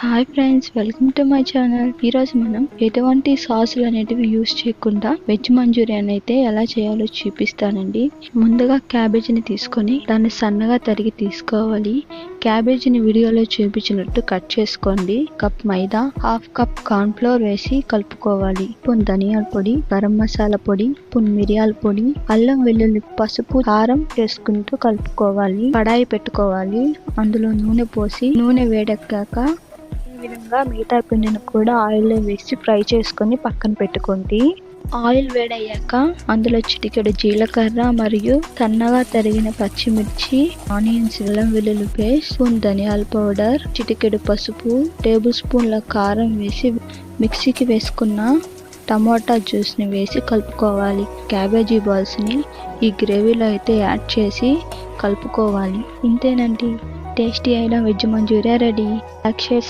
Hi friends, welcome to my channel. ఈరోజు మనం ఎటువంటి సాసులు అనేటివి యూస్ చేయకుండా వెజ్ మంచూరియన్ అయితే ఎలా చేయాలో చూపిస్తానండి. ముందుగా క్యాబేజీని తీసుకొని దాన్ని సన్నగా తరిగి తీసుకోవాలి. క్యాబేజీని వీడియోలో చూపించినట్టు కట్ చేసుకోండి. కప్ మైదా, హాఫ్ కప్ కార్న్ ఫ్లోర్ వేసి కలుపుకోవాలి. స్పూన్ ధనియాల పొడి, గరం మసాలా పొడి, స్పూన్ మిరియాల పొడి, అల్లం వెల్లుల్లి, పసుపు, కారం వేసుకుంటూ కలుపుకోవాలి. కడాయి పెట్టుకోవాలి. అందులో నూనె పోసి నూనె వేడెక్కాక ఈ విధంగా మిగతా పిండిని కూడా ఆయిల్లో వేసి ఫ్రై చేసుకొని పక్కన పెట్టుకోండి. ఆయిల్ వేడయ్యాక అందులో చిటికెడు జీలకర్ర మరియు సన్నగా తరిగిన పచ్చిమిర్చి, ఆనియన్స్, అల్లం వెల్లుల్లి పేస్ట్, స్పూన్ ధనియాల పౌడర్, చిటికెడు పసుపు, టేబుల్ స్పూన్ల కారం వేసి మిక్సీకి వేసుకున్న టమోటా జ్యూస్ని వేసి కలుపుకోవాలి. క్యాబేజీ బాల్స్ని ఈ గ్రేవీలో అయితే యాడ్ చేసి కలుపుకోవాలి. ఇంతేనండి, టేస్టీ అయిన veg manchurian ready. Like, share,